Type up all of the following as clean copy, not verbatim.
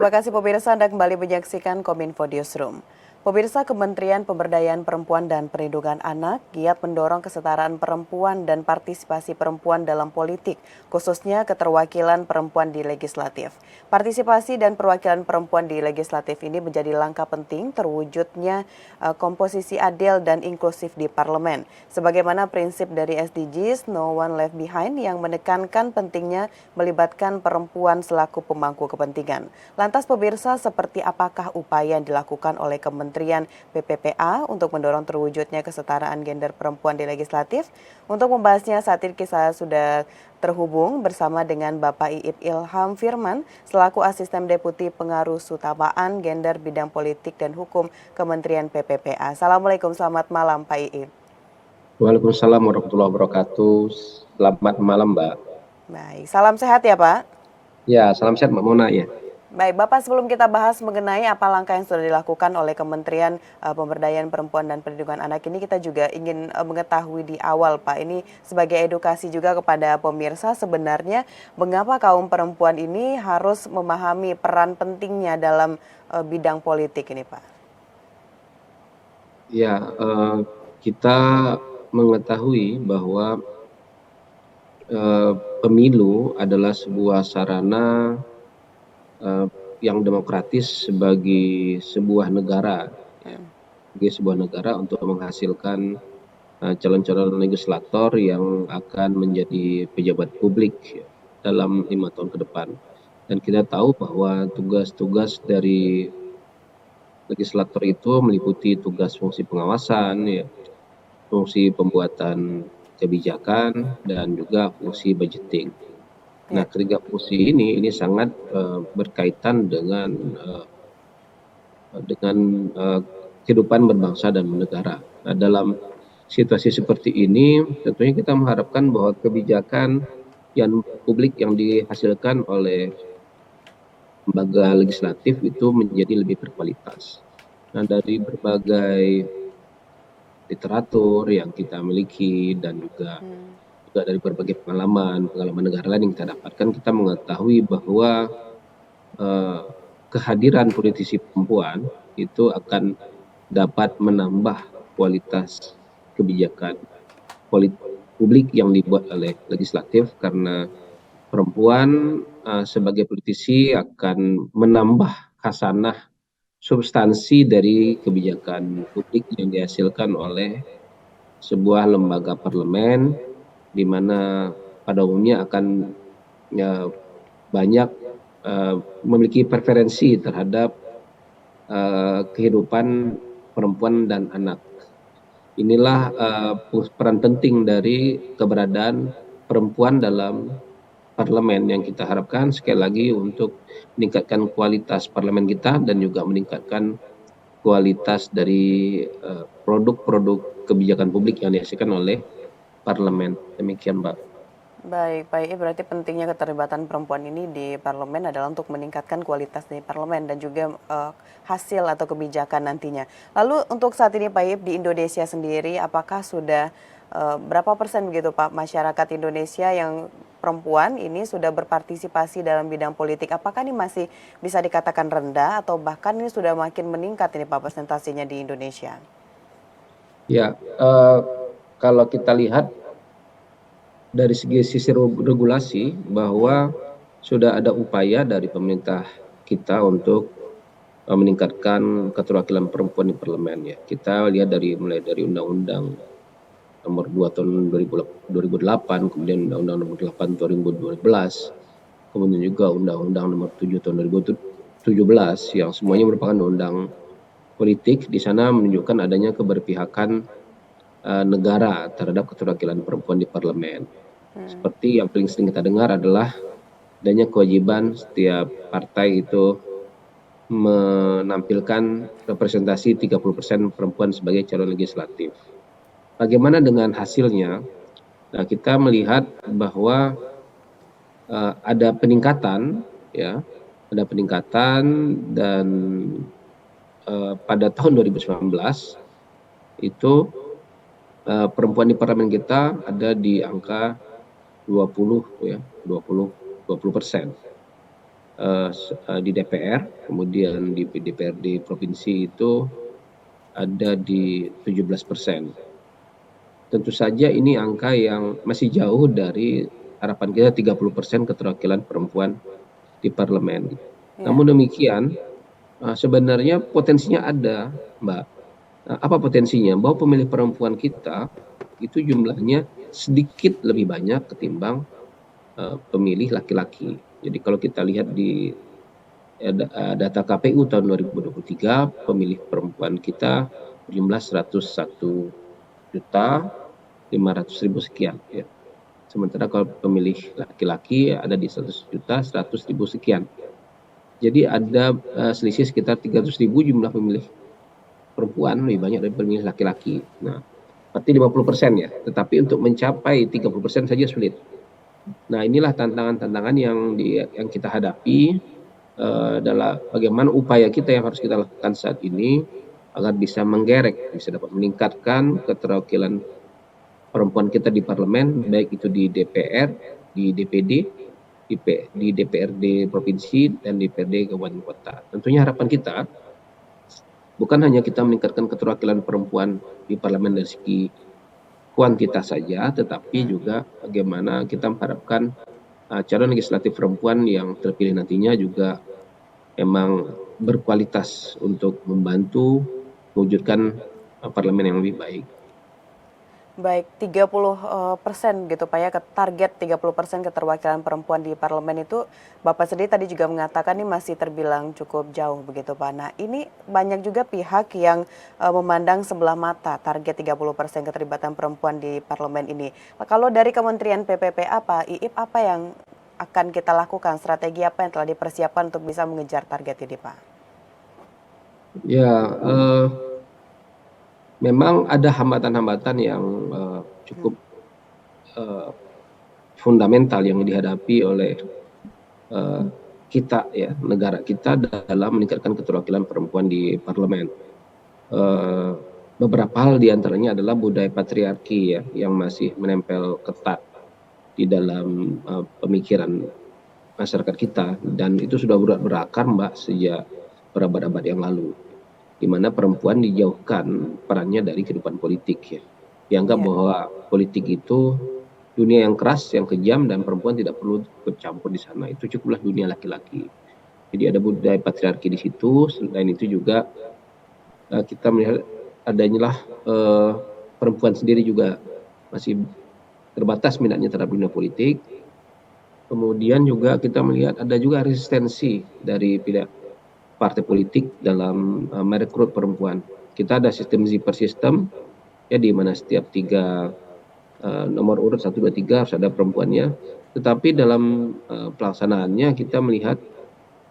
Terima kasih pemirsa, Anda kembali menyaksikan Kominfo Newsroom. Pemirsa, Kementerian Pemberdayaan Perempuan dan Perlindungan Anak giat mendorong kesetaraan perempuan dan partisipasi perempuan dalam politik, khususnya keterwakilan perempuan di legislatif. Partisipasi dan perwakilan perempuan di legislatif ini menjadi langkah penting terwujudnya komposisi adil dan inklusif di parlemen. Sebagaimana prinsip dari SDGs No One Left Behind yang menekankan pentingnya melibatkan perempuan selaku pemangku kepentingan. Lantas pemirsa, seperti apakah upaya yang dilakukan oleh Kementerian PPPA untuk mendorong terwujudnya kesetaraan gender perempuan di legislatif? Untuk membahasnya saat ini saya sudah terhubung bersama dengan Bapak Iip Ilham Firman selaku Asisten Deputi Pengaruh Utamaan Gender Bidang Politik dan Hukum Kementerian PPPA. Assalamualaikum, selamat malam Pak Iip. Waalaikumsalam warahmatullahi wabarakatuh. Selamat malam, Mbak. Baik, salam sehat ya Pak. Ya, salam sehat Mbak Mona ya. Baik, Bapak, sebelum kita bahas mengenai apa langkah yang sudah dilakukan oleh Kementerian Pemberdayaan Perempuan dan Perlindungan Anak ini, kita juga ingin mengetahui di awal, Pak, ini sebagai edukasi juga kepada pemirsa, sebenarnya mengapa kaum perempuan ini harus memahami peran pentingnya dalam bidang politik ini, Pak? Ya, kita mengetahui bahwa pemilu adalah sebuah sarana yang demokratis bagi sebuah negara, untuk menghasilkan calon-calon legislator yang akan menjadi pejabat publik dalam 5 tahun ke depan. Dan kita tahu bahwa tugas-tugas dari legislator itu meliputi tugas fungsi pengawasan, fungsi pembuatan kebijakan, dan juga fungsi budgeting. Nah, ketiga fungsi ini sangat berkaitan dengan kehidupan berbangsa dan bernegara. Nah, dalam situasi seperti ini, tentunya kita mengharapkan bahwa kebijakan yang publik yang dihasilkan oleh lembaga legislatif itu menjadi lebih berkualitas. Nah, dari berbagai literatur yang kita miliki dan juga dari berbagai pengalaman negara lain yang kita dapatkan, kita mengetahui bahwa kehadiran politisi perempuan itu akan dapat menambah kualitas kebijakan publik yang dibuat oleh legislatif, karena perempuan sebagai politisi akan menambah khasanah substansi dari kebijakan publik yang dihasilkan oleh sebuah lembaga parlemen, di mana pada umumnya akan banyak memiliki preferensi terhadap kehidupan perempuan dan anak. Inilah peran penting dari keberadaan perempuan dalam parlemen yang kita harapkan sekali lagi untuk meningkatkan kualitas parlemen kita dan juga meningkatkan kualitas dari produk-produk kebijakan publik yang dihasilkan oleh parlemen. Demikian, Mbak. Baik, Pak Iip, berarti pentingnya keterlibatan perempuan ini di parlemen adalah untuk meningkatkan kualitas dari parlemen dan juga hasil atau kebijakan nantinya. Lalu untuk saat ini Pak Iip, di Indonesia sendiri apakah sudah berapa persen begitu Pak masyarakat Indonesia yang perempuan ini sudah berpartisipasi dalam bidang politik? Apakah ini masih bisa dikatakan rendah atau bahkan ini sudah makin meningkat ini Pak persentasenya di Indonesia? Ya, kalau kita lihat dari sisi regulasi bahwa sudah ada upaya dari pemerintah kita untuk meningkatkan keterwakilan perempuan di parlemen ya. Kita lihat mulai dari Undang-Undang Nomor 2 Tahun 2008, kemudian Undang-Undang Nomor 8 2012, kemudian juga Undang-Undang Nomor 7 Tahun 2017 yang semuanya merupakan undang politik. Di sana menunjukkan adanya keberpihakan negara terhadap keterwakilan perempuan di parlemen. Seperti yang paling sering kita dengar adalah adanya kewajiban setiap partai itu menampilkan representasi 30% perempuan sebagai calon legislatif. Bagaimana dengan hasilnya? Nah, kita melihat bahwa ada peningkatan, dan pada tahun 2019 itu perempuan di parlemen kita ada di angka 20%. di DPR, kemudian di DPRD provinsi itu ada di 17%. Tentu saja ini angka yang masih jauh dari harapan kita 30% keterwakilan perempuan di parlemen. Ya. Namun demikian, sebenarnya potensinya ada, Mbak. Apa potensinya? Bahwa pemilih perempuan kita itu jumlahnya sedikit lebih banyak ketimbang pemilih laki-laki. Jadi kalau kita lihat di data KPU tahun 2023, pemilih perempuan kita berjumlah 101.500.000 sekian. Ya. Sementara kalau pemilih laki-laki ada di 100.100.000 sekian. Jadi ada selisih sekitar 300.000 jumlah pemilih perempuan lebih banyak dari pemilih laki-laki. Nah, berarti 50% ya. Tetapi untuk mencapai 30% saja sulit. Nah, inilah tantangan-tantangan yang kita hadapi dalam bagaimana upaya kita yang harus kita lakukan saat ini agar bisa menggerek, bisa dapat meningkatkan keterwakilan perempuan kita di parlemen, baik itu di DPR, di DPD, di DPRD provinsi, dan DPRD kabupaten kota. Tentunya harapan kita bukan hanya kita meningkatkan keterwakilan perempuan di parlemen dari segi kuantitas saja, tetapi juga bagaimana kita mengharapkan calon legislatif perempuan yang terpilih nantinya juga memang berkualitas untuk membantu mewujudkan parlemen yang lebih baik. Baik, 30% gitu Pak ya, target 30% keterwakilan perempuan di parlemen itu Bapak sendiri tadi juga mengatakan ini masih terbilang cukup jauh begitu Pak. Nah ini banyak juga pihak yang memandang sebelah mata target 30% keterlibatan perempuan di parlemen ini. Nah, kalau dari Kementerian PPPA Pak Iip, apa yang akan kita lakukan, strategi apa yang telah dipersiapkan untuk bisa mengejar target ini Pak? Ya, memang ada hambatan-hambatan yang cukup fundamental yang dihadapi oleh kita ya, negara kita dalam meningkatkan keterwakilan perempuan di parlemen. Beberapa hal diantaranya adalah budaya patriarki ya, yang masih menempel ketat di dalam pemikiran masyarakat kita, dan itu sudah berakar Mbak sejak berabad-abad yang lalu, di mana perempuan dijauhkan perannya dari kehidupan politik ya. Dianggap bahwa politik itu dunia yang keras, yang kejam, dan perempuan tidak perlu bercampur di sana. Itu cukuplah dunia laki-laki. Jadi ada budaya patriarki di situ. Selain itu juga kita melihat adanya perempuan sendiri juga masih terbatas minatnya terhadap dunia politik. Kemudian juga kita melihat ada juga resistensi dari pihak partai politik dalam merekrut perempuan. Kita ada sistem zipper system ya, di mana setiap 3 nomor urut 1, 2, 3 harus ada perempuannya. Tetapi dalam pelaksanaannya kita melihat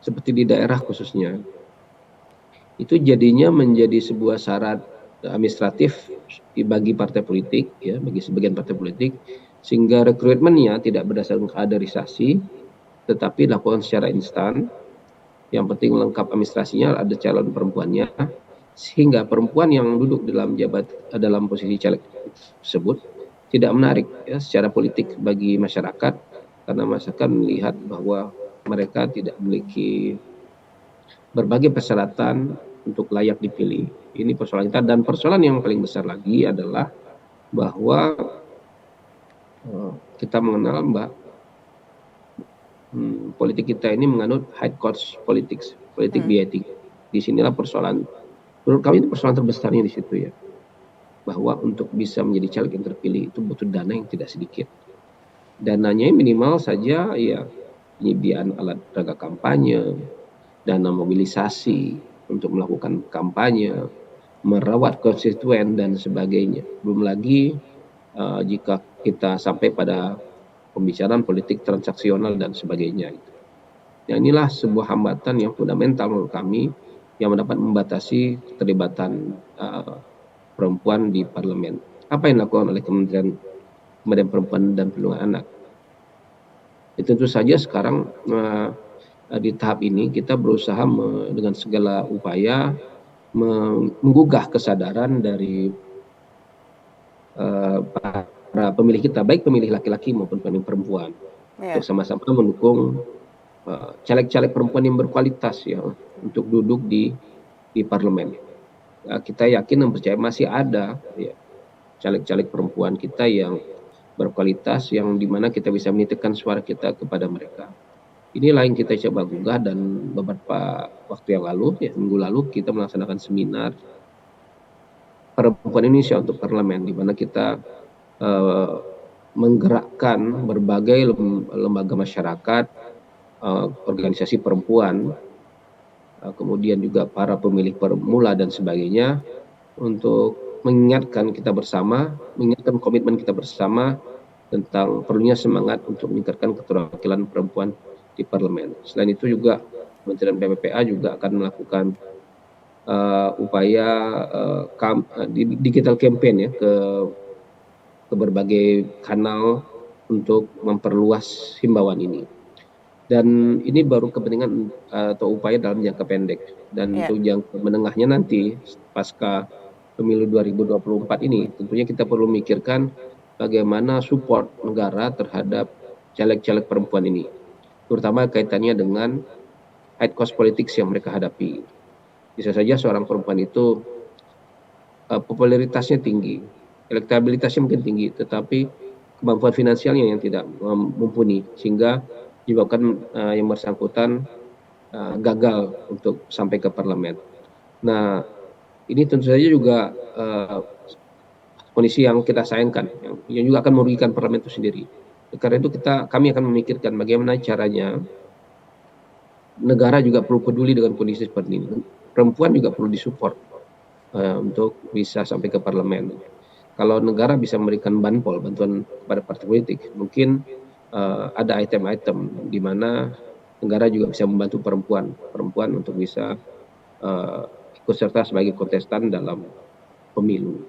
seperti di daerah khususnya, itu jadinya menjadi sebuah syarat administratif bagi partai politik ya, bagi sebagian partai politik, sehingga rekrutmennya tidak berdasarkan kaderisasi tetapi dilakukan secara instan. Yang penting lengkap administrasinya, ada calon perempuannya, sehingga perempuan yang duduk dalam posisi caleg tersebut tidak menarik ya secara politik bagi masyarakat, karena masyarakat melihat bahwa mereka tidak memiliki berbagai persyaratan untuk layak dipilih. Ini persoalan kita, dan persoalan yang paling besar lagi adalah bahwa kita mengenal Mbak, politik kita ini menganut high cost politics, politik biaya tinggi. Disinilah persoalan, menurut kami itu persoalan terbesarnya di situ ya, bahwa untuk bisa menjadi caleg yang terpilih itu butuh dana yang tidak sedikit. Dananya minimal saja ya penyediaan alat peraga kampanye, dana mobilisasi untuk melakukan kampanye, merawat konstituen dan sebagainya. Belum lagi jika kita sampai pada pembicaraan politik transaksional dan sebagainya. Nah, inilah sebuah hambatan yang fundamental menurut kami yang dapat membatasi keterlibatan perempuan di parlemen. Apa yang dilakukan oleh Kementerian Pemberdayaan Perempuan dan Perlindungan Anak? Tentu saja sekarang di tahap ini kita berusaha dengan segala upaya menggugah kesadaran dari para pemilih kita, baik pemilih laki-laki maupun pemilih perempuan, untuk sama-sama mendukung caleg-caleg perempuan yang berkualitas ya untuk duduk di parlemen. Kita yakin dan percaya masih ada ya, caleg-caleg perempuan kita yang berkualitas yang dimana kita bisa menitipkan suara kita kepada mereka. Inilah yang kita coba gugah, dan beberapa waktu yang lalu, ya minggu lalu, kita melaksanakan seminar perempuan Indonesia untuk parlemen, di mana kita menggerakkan berbagai lembaga masyarakat, organisasi perempuan, kemudian juga para pemilih pemula dan sebagainya, untuk mengingatkan kita bersama, mengingatkan komitmen kita bersama tentang perlunya semangat untuk meningkatkan keterwakilan perempuan di parlemen. Selain itu juga Kementerian PPPA juga akan melakukan upaya digital campaign ya ke berbagai kanal untuk memperluas himbauan ini. Dan ini baru kepentingan atau upaya dalam jangka pendek. Dan untuk jangka menengahnya nanti pasca pemilu 2024 ini, tentunya kita perlu memikirkan bagaimana support negara terhadap caleg-caleg perempuan ini, terutama kaitannya dengan high cost politics yang mereka hadapi. Bisa saja seorang perempuan itu popularitasnya tinggi, elektabilitasnya mungkin tinggi, tetapi kemampuan finansialnya yang tidak mumpuni, sehingga menyebabkan yang bersangkutan gagal untuk sampai ke parlemen. Nah, ini tentu saja juga kondisi yang kita sayangkan, yang juga akan merugikan parlemen itu sendiri. Karena itu kami akan memikirkan bagaimana caranya negara juga perlu peduli dengan kondisi seperti ini. Perempuan juga perlu disupport untuk bisa sampai ke parlemen. Kalau negara bisa memberikan bantuan kepada partai politik, mungkin ada item-item di mana negara juga bisa membantu perempuan untuk bisa ikut serta sebagai kontestan dalam pemilu.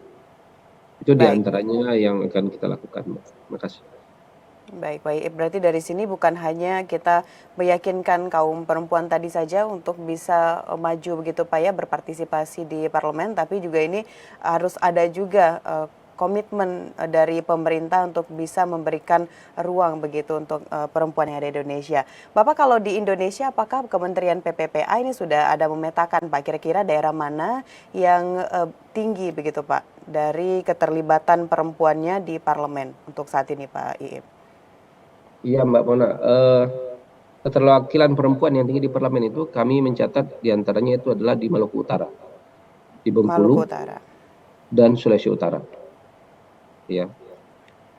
Itu diantaranya yang akan kita lakukan. Terima kasih. Baik, berarti dari sini bukan hanya kita meyakinkan kaum perempuan tadi saja untuk bisa maju begitu Pak ya, berpartisipasi di parlemen, tapi juga ini harus ada juga komitmen dari pemerintah untuk bisa memberikan ruang begitu untuk perempuan yang ada di Indonesia. Bapak, kalau di Indonesia apakah Kementerian PPPA ini sudah ada memetakan Pak kira-kira daerah mana yang tinggi begitu Pak dari keterlibatan perempuannya di parlemen untuk saat ini Pak Iip? Iya Mbak Mona, keterwakilan perempuan yang tinggi di parlemen itu kami mencatat diantaranya itu adalah di Maluku Utara, di Bengkulu, dan Sulawesi Utara. Ya,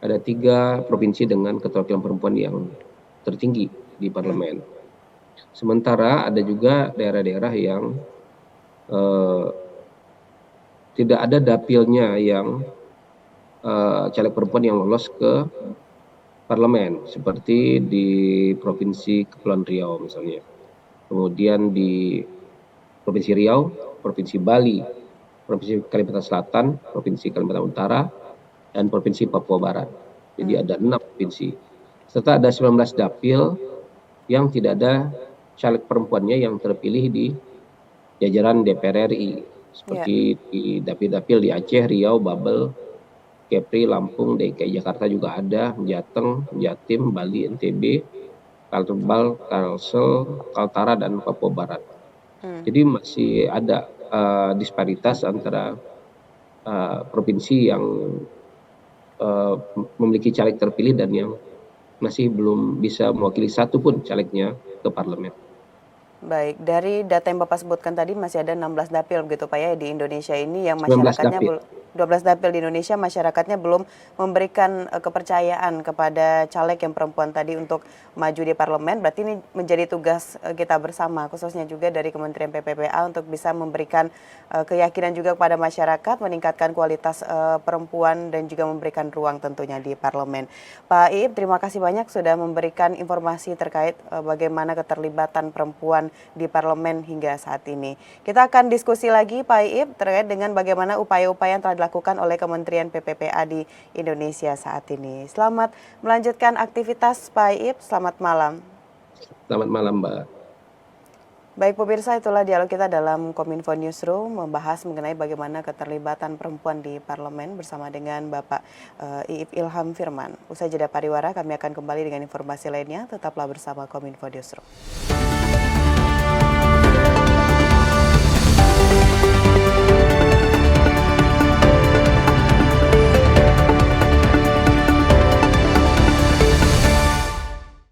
ada 3 provinsi dengan keterwakilan perempuan yang tertinggi di parlemen. Sementara ada juga daerah-daerah yang tidak ada dapilnya yang caleg perempuan yang lolos ke parlemen, seperti di Provinsi Kepulauan Riau misalnya. Kemudian di Provinsi Riau, Provinsi Bali, Provinsi Kalimantan Selatan, Provinsi Kalimantan Utara, dan Provinsi Papua Barat. Jadi ada 6 provinsi. Serta ada 19 dapil yang tidak ada caleg perempuannya yang terpilih di jajaran DPR RI. Seperti di dapil-dapil di Aceh, Riau, Babel, Kepri, Lampung, DKI Jakarta juga ada, Jateng, Jatim, Bali, NTB, Kaltembal, Kalsel, Kaltara, dan Papua Barat. Jadi masih ada disparitas antara provinsi yang memiliki caleg terpilih dan yang masih belum bisa mewakili satu pun calegnya ke parlemen. Baik, dari data yang Bapak sebutkan tadi masih ada 16 dapil begitu Pak ya di Indonesia ini yang masyarakatnya 12 dapil di Indonesia masyarakatnya belum memberikan kepercayaan kepada caleg yang perempuan tadi untuk maju di parlemen. Berarti ini menjadi tugas kita bersama, khususnya juga dari Kementerian PPPA untuk bisa memberikan keyakinan juga kepada masyarakat, meningkatkan kualitas perempuan dan juga memberikan ruang tentunya di parlemen. Pak Iip, terima kasih banyak sudah memberikan informasi terkait bagaimana keterlibatan perempuan di parlemen hingga saat ini. Kita akan diskusi lagi Pak Iip terkait dengan bagaimana upaya-upaya yang telah dilakukan oleh Kementerian PPPA di Indonesia saat ini. Selamat melanjutkan aktivitas Pak Iip, selamat malam. Selamat malam Mbak. Baik pemirsa, itulah dialog kita dalam Kominfo Newsroom membahas mengenai bagaimana keterlibatan perempuan di parlemen bersama dengan Bapak Iip Ilham Firman. Usai jeda pariwara, kami akan kembali dengan informasi lainnya. Tetaplah bersama Kominfo Newsroom.